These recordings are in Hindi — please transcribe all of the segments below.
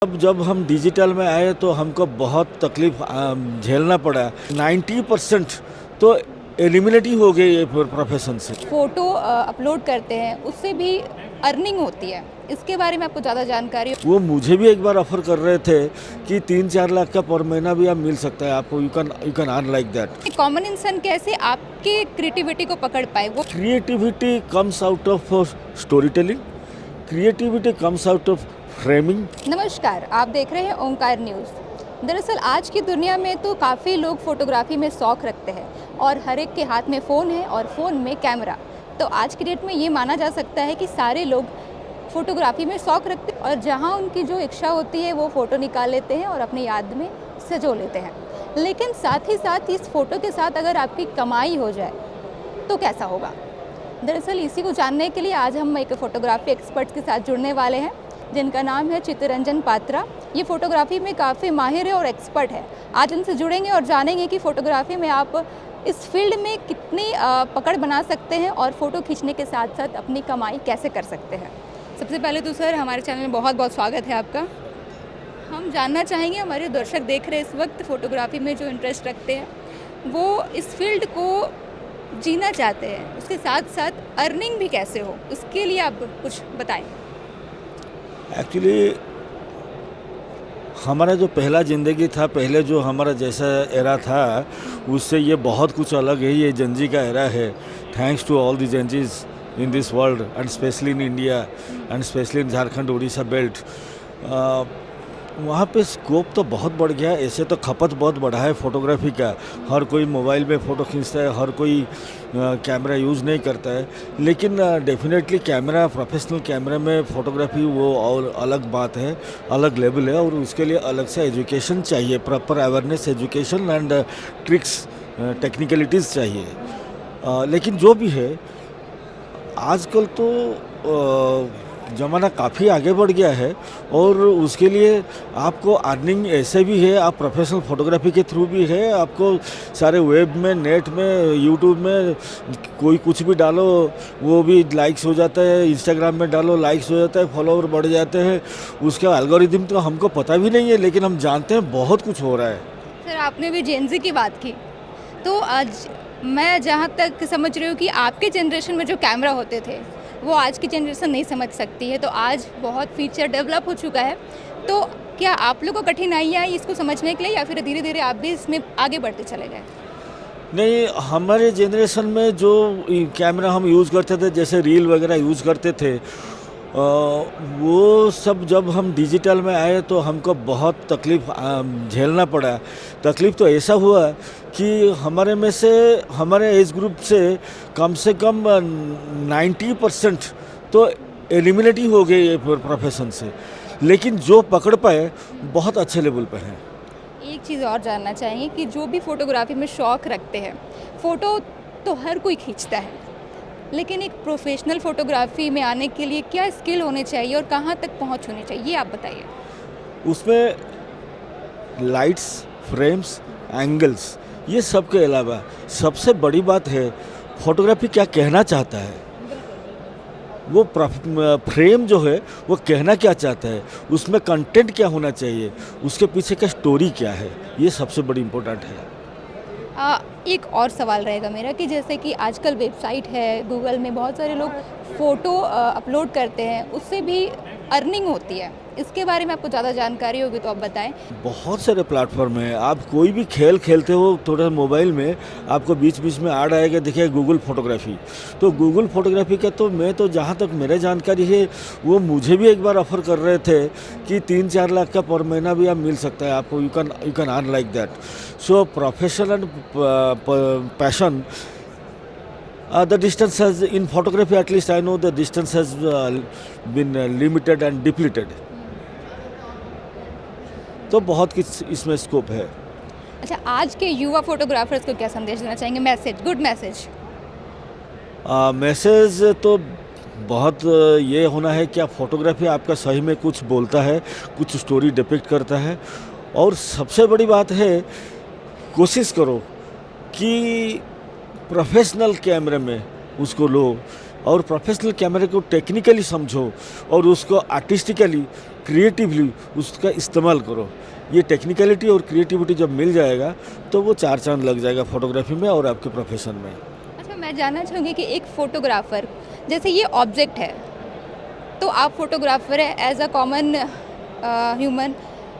अब जब हम डिजिटल में आए तो हमको बहुत तकलीफ झेलना पड़ा। 90% तो एलिमिनेट ही हो गए ये प्रोफेशन से। फ़ोटो अपलोड करते हैं उससे भी अर्निंग होती है। इसके बारे में आपको ज़्यादा जानकारी वो मुझे भी एक बार ऑफर कर रहे थे कि 3-4 लाख का पर महीना भी आप मिल सकता है आपको। You can earn like that. Common इंसान कैसे आपके क्रिएटिविटी को पकड़ पाए वो creativity comes out of story telling. Creativity comes out of framing. नमस्कार, आप देख रहे हैं ओंकार न्यूज़। दरअसल आज की दुनिया में तो काफ़ी लोग फ़ोटोग्राफी में शौक़ रखते हैं और हर एक के हाथ में फ़ोन है और फ़ोन में कैमरा। तो आज की डेट में ये माना जा सकता है कि सारे लोग फ़ोटोग्राफी में शौक़ रखते हैं और जहाँ उनकी जो इच्छा होती है वो फ़ोटो निकाल लेते हैं और अपनी याद में सजो लेते हैं। लेकिन साथ ही साथ इस फ़ोटो के साथ अगर आपकी कमाई हो जाए तो कैसा होगा? दरअसल इसी को जानने के लिए आज हम एक फ़ोटोग्राफी एक्सपर्ट के साथ जुड़ने वाले हैं जिनका नाम है चित्तरंजन पात्रा। ये फ़ोटोग्राफी में काफ़ी माहिर है और एक्सपर्ट है। आज उनसे जुड़ेंगे और जानेंगे कि फ़ोटोग्राफी में आप इस फील्ड में कितनी पकड़ बना सकते हैं और फ़ोटो खींचने के साथ साथ अपनी कमाई कैसे कर सकते हैं। सबसे पहले तो सर हमारे चैनल में बहुत बहुत स्वागत है आपका। हम जानना चाहेंगे, हमारे दर्शक देख रहे हैं इस वक्त फ़ोटोग्राफी में जो इंटरेस्ट रखते हैं वो इस फील्ड को जीना चाहते हैं, उसके साथ साथ अर्निंग भी कैसे हो, उसके लिए आप कुछ बताएं। एक्चुअली हमारा जो पहला ज़िंदगी था, पहले जो हमारा जैसा एरा था उससे ये बहुत कुछ अलग है। ये जेन ज़ी का एरा है। Thanks to all the Gen Zs in this world and specially in India and specially in Jharkhand Orissa belt. वहाँ पे स्कोप तो बहुत बढ़ गया। ऐसे तो खपत बहुत बढ़ा है फ़ोटोग्राफी का। हर कोई मोबाइल में फ़ोटो खींचता है, हर कोई कैमरा यूज़ नहीं करता है। लेकिन डेफिनेटली कैमरा, प्रोफेशनल कैमरे में फ़ोटोग्राफी वो और अलग बात है, अलग लेवल है और उसके लिए अलग से एजुकेशन चाहिए, proper awareness, education and tricks, technicalities चाहिए। लेकिन जो भी है आजकल तो ज़माना काफ़ी आगे बढ़ गया है और उसके लिए आपको अर्निंग ऐसे भी है। आप प्रोफेशनल फ़ोटोग्राफी के थ्रू भी है। आपको सारे वेब में, नेट में, यूट्यूब में कोई कुछ भी डालो वो भी लाइक्स हो जाता है। इंस्टाग्राम में डालो लाइक्स हो जाता है, फॉलोवर बढ़ जाते हैं। उसका एल्गोरिदम तो हमको पता भी नहीं है, लेकिन हम जानते हैं बहुत कुछ हो रहा है। सर आपने भी जेन ज़ी की बात की, तो आज मैं जहाँ तक समझ रही हूँ कि आपके जनरेशन में जो कैमरा होते थे वो आज की जनरेशन नहीं समझ सकती है। तो आज बहुत फीचर डेवलप हो चुका है। तो क्या आप लोग को कठिनाइयाँ आई इसको समझने के लिए या फिर धीरे धीरे आप भी इसमें आगे बढ़ते चले गए? नहीं, हमारे जनरेशन में जो कैमरा हम यूज़ करते थे, जैसे रील वगैरह यूज़ करते थे, वो सब जब हम डिजिटल में आए तो हमको बहुत तकलीफ झेलना पड़ा। तकलीफ तो ऐसा हुआ कि हमारे में से, हमारे एज ग्रुप से कम 90% तो एलिमिनेट ही हो गए ये प्रोफेशन से। लेकिन जो पकड़ पाए बहुत अच्छे लेवल पे हैं। एक चीज़ और जानना चाहेंगे कि जो भी फ़ोटोग्राफी में शौक़ रखते हैं, फ़ोटो तो हर कोई खींचता है, लेकिन एक प्रोफेशनल फ़ोटोग्राफी में आने के लिए क्या स्किल होने चाहिए और कहाँ तक पहुँच होनी चाहिए, ये आप बताइए। उसमें लाइट्स, फ्रेम्स, एंगल्स, ये सब के अलावा सबसे बड़ी बात है फोटोग्राफी क्या कहना चाहता है। वो फ्रेम जो है वो कहना क्या चाहता है, उसमें कंटेंट क्या होना चाहिए, उसके पीछे का स्टोरी क्या है, ये सबसे बड़ी इम्पोर्टेंट है। एक और सवाल रहेगा मेरा कि जैसे कि आजकल वेबसाइट है, गूगल में बहुत सारे लोग फ़ोटो अपलोड करते हैं, उससे भी अर्निंग होती है। इसके बारे में आपको ज़्यादा जानकारी होगी तो आप बताएं। बहुत सारे प्लेटफॉर्म हैं। आप कोई भी खेल खेलते हो थोड़ा मोबाइल में, आपको बीच बीच में ऐड आएगा, देखिए गूगल फोटोग्राफी। तो गूगल फोटोग्राफी का तो मैं तो जहाँ तक मेरे जानकारी है वो मुझे भी एक बार ऑफर कर रहे थे कि 3-4 लाख का पर महीना भी आप मिल सकता है आपको। You can earn like that. So profession and passion, the distance has, in photography at least I know, the distance has been limited and depleted. तो बहुत कुछ इसमें स्कोप है। अच्छा, आज के युवा फोटोग्राफर्स को क्या संदेश देना चाहेंगे? Message, good message. मैसेज तो बहुत ये होना है कि आप फोटोग्राफी आपका सही में कुछ बोलता है, कुछ स्टोरी डिपिक्ट करता है। और सबसे बड़ी बात है, कोशिश करो कि प्रोफेशनल कैमरे में उसको लो। और प्रोफेशनल कैमरे को टेक्निकली समझो और उसको आर्टिस्टिकली क्रिएटिवली उसका इस्तेमाल करो। ये टेक्निकलिटी और क्रिएटिविटी जब मिल जाएगा तो वो चार चांद लग जाएगा फोटोग्राफी में और आपके प्रोफेशन में। अच्छा, मैं जानना चाहूँगी कि एक फ़ोटोग्राफ़र, जैसे ये ऑब्जेक्ट है, तो आप फोटोग्राफ़र है, एज अ कॉमन ह्यूमन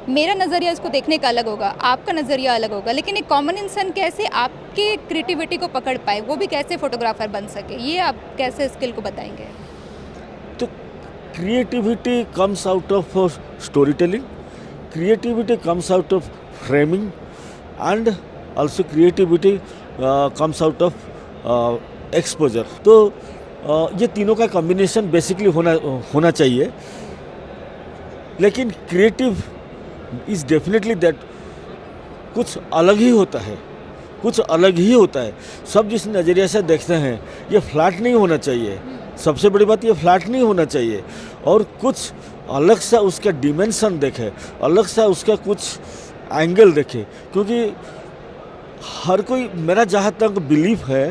मेरा नज़रिया इसको देखने का अलग होगा, आपका नज़रिया अलग होगा, लेकिन एक कॉमन इंसान कैसे आपके क्रिएटिविटी को पकड़ पाए, वो भी कैसे फोटोग्राफ़र बन सके, ये आप कैसे स्किल को बताएंगे? तो creativity comes out of story telling, creativity comes out of framing, and also creativity comes out of exposure. तो ये तीनों का कॉम्बिनेशन बेसिकली होना चाहिए। लेकिन क्रिएटिव इज़ डेफिनेटली दैट कुछ अलग ही होता है, कुछ अलग ही होता है। सब जिस नज़रिए से देखते हैं ये फ्लैट नहीं होना चाहिए, सबसे बड़ी बात ये फ्लैट नहीं होना चाहिए, और कुछ अलग सा उसका डिमेंशन देखे, अलग सा उसका कुछ एंगल देखे। क्योंकि हर कोई, मेरा जहाँ तक बिलीफ है,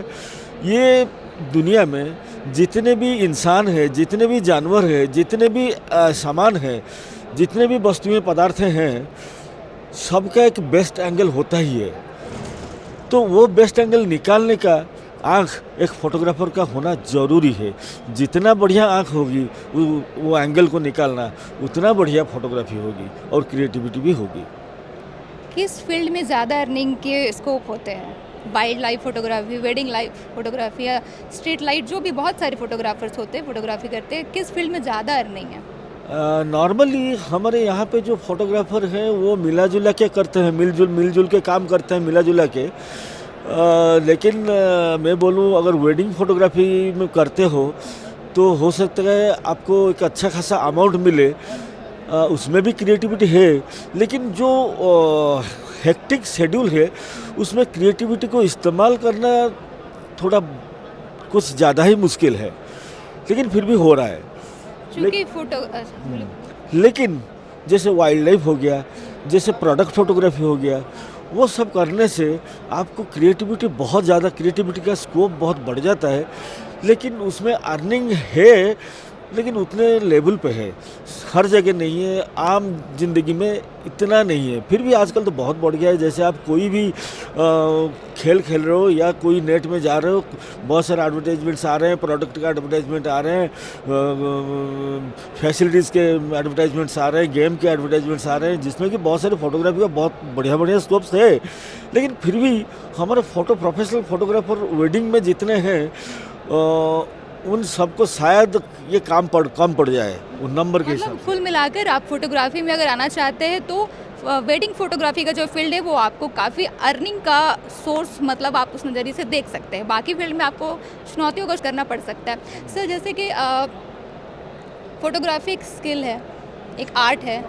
ये दुनिया में जितने भी इंसान है, जितने भी जानवर है, जितने भी सामान है, जितने भी वस्तुएं पदार्थ हैं, सबका एक बेस्ट एंगल होता ही है। तो वो बेस्ट एंगल निकालने का आँख एक फोटोग्राफर का होना ज़रूरी है। जितना बढ़िया आँख होगी वो एंगल को निकालना, उतना बढ़िया फोटोग्राफी होगी और क्रिएटिविटी भी होगी। किस फील्ड में ज़्यादा अर्निंग के स्कोप होते हैं? Wild life photography, wedding life photography या स्ट्रीट लाइट, जो भी बहुत सारे फोटोग्राफर्स होते हैं, फोटोग्राफी करते हैं, किस फील्ड में ज़्यादा अर्निंग है? नॉर्मली हमारे यहाँ पे जो फोटोग्राफर हैं वो मिला जुला के करते हैं, मिलजुल के काम करते हैं, मिला जुला के। लेकिन मैं बोलूँ, अगर वेडिंग फोटोग्राफी में करते हो तो हो सकता है आपको एक अच्छा खासा अमाउंट मिले, उसमें भी क्रिएटिविटी है। लेकिन जो हेक्टिक शेड्यूल है उसमें क्रिएटिविटी को इस्तेमाल करना थोड़ा कुछ ज़्यादा ही मुश्किल है, लेकिन फिर भी हो रहा है। क्योंकि फोटो लेकिन जैसे वाइल्ड लाइफ हो गया, जैसे प्रोडक्ट फोटोग्राफी हो गया, वो सब करने से आपको क्रिएटिविटी बहुत ज़्यादा, क्रिएटिविटी का स्कोप बहुत बढ़ जाता है। लेकिन उसमें अर्निंग है, लेकिन उतने लेवल पे है, हर जगह नहीं है, आम जिंदगी में इतना नहीं है। फिर भी आजकल तो बहुत बढ़ गया है। जैसे आप कोई भी खेल खेल रहे हो या कोई नेट में जा रहे हो, बहुत सारे एडवर्टाइजमेंट्स आ रहे हैं, प्रोडक्ट का एडवर्टाइजमेंट आ रहे हैं, फैसिलिटीज़ के एडवर्टाइजमेंट्स आ रहे हैं, गेम के एडवर्टाइजमेंट्स आ रहे हैं, जिसमें कि बहुत सारे फोटोग्राफी का बहुत बढ़िया बढ़िया स्कोप्स है। लेकिन फिर भी हमारे प्रोफेशनल फोटोग्राफर वेडिंग में जितने हैं, उन सबको शायद ये कम पड़ जाए उन नंबर के हिसाब मतलब से। कुल मिलाकर आप फोटोग्राफी में अगर आना चाहते हैं तो वेडिंग फोटोग्राफी का जो फील्ड है वो आपको काफ़ी अर्निंग का सोर्स, मतलब आप उस नज़रिए से देख सकते हैं। बाकी फील्ड में आपको चुनौतियों का करना पड़ सकता है। सर, जैसे कि फोटोग्राफी एक स्किल है, एक आर्ट है,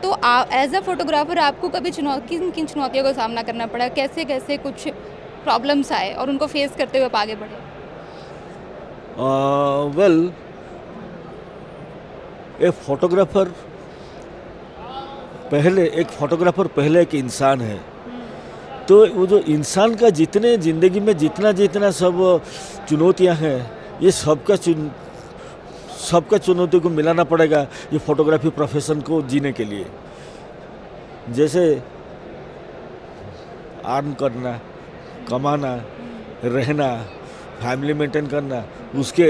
तो एज अ फोटोग्राफर आपको कभी किन किन चुनौतियों का सामना करना पड़ा, कैसे कैसे कुछ प्रॉब्लम्स आए और उनको फेस करते हुए आप आगे बढ़े? वेल, एक फोटोग्राफर पहले एक इंसान है। तो वो जो इंसान का जितने ज़िंदगी में जितना सब चुनौतियां हैं, ये सबका चुनौती को मिलाना पड़ेगा ये फोटोग्राफी प्रोफेशन को जीने के लिए। जैसे अर्न करना, कमाना, रहना, फैमिली मेंटेन करना, उसके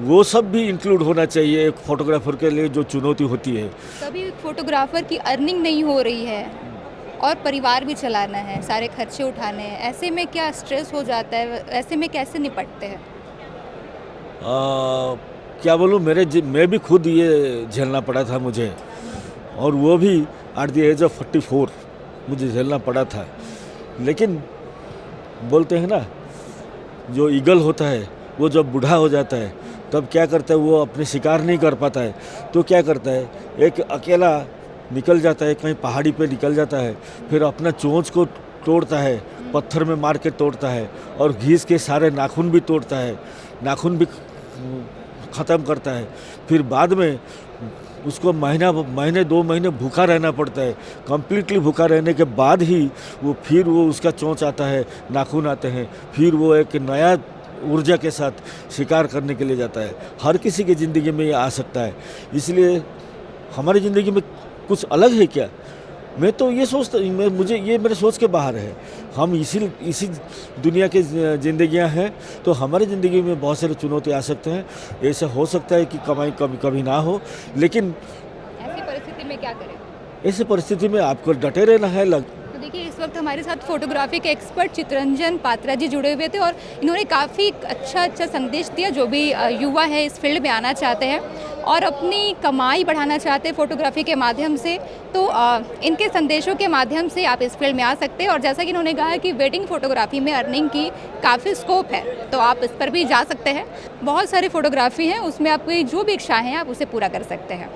वो सब भी इंक्लूड होना चाहिए एक फोटोग्राफर के लिए, जो चुनौती होती है। कभी एक फोटोग्राफर की अर्निंग नहीं हो रही है और परिवार भी चलाना है, सारे खर्चे उठाने हैं, ऐसे में क्या स्ट्रेस हो जाता है? ऐसे में कैसे निपटते हैं? क्या बोलूँ, मैं भी खुद ये झेलना पड़ा था मुझे, और वो भी एट द एज ऑफ 44 मुझे झेलना पड़ा था। लेकिन बोलते हैं ना, जो ईगल होता है वो जब बूढ़ा हो जाता है तब क्या करता है, वो अपने शिकार नहीं कर पाता है, तो क्या करता है, एक अकेला निकल जाता है, कहीं पहाड़ी पे निकल जाता है, फिर अपना चोंच को तोड़ता है, पत्थर में मार के तोड़ता है, और घीस के सारे नाखून भी तोड़ता है, नाखून भी ख़त्म करता है। फिर बाद में उसको महीने 2 महीने भूखा रहना पड़ता है। कम्प्लीटली भूखा रहने के बाद ही वो उसका चोंच आता है, नाखून आते हैं, फिर वो एक नया ऊर्जा के साथ शिकार करने के लिए जाता है। हर किसी की ज़िंदगी में ये आ सकता है, इसलिए हमारी ज़िंदगी में कुछ अलग है क्या? मैं तो ये सोचता मुझे ये मेरे सोच के बाहर है। हम इसी दुनिया की ज़िंदगियाँ हैं, तो हमारी ज़िंदगी में बहुत सारी चुनौती आ सकते हैं। ऐसा हो सकता है कि कमाई कभी कभी ना हो, लेकिन ऐसी परिस्थिति में क्या करें? ऐसी परिस्थिति में आपको डटे रहना है। तो देखिए, इस वक्त हमारे साथ फोटोग्राफी के एक्सपर्ट चितरंजन पात्रा जी जुड़े हुए थे और इन्होंने काफ़ी अच्छा संदेश दिया। जो भी युवा है इस फील्ड में आना चाहते हैं और अपनी कमाई बढ़ाना चाहते हैं फोटोग्राफी के माध्यम से, तो इनके संदेशों के माध्यम से आप इस फील्ड में आ सकते हैं। और जैसा कि इन्होंने कहा कि वेडिंग फोटोग्राफी में अर्निंग की काफ़ी स्कोप है, तो आप इस पर भी जा सकते हैं। बहुत सारी फोटोग्राफी हैं, उसमें आपकी जो भी इच्छा है आप उसे पूरा कर सकते हैं।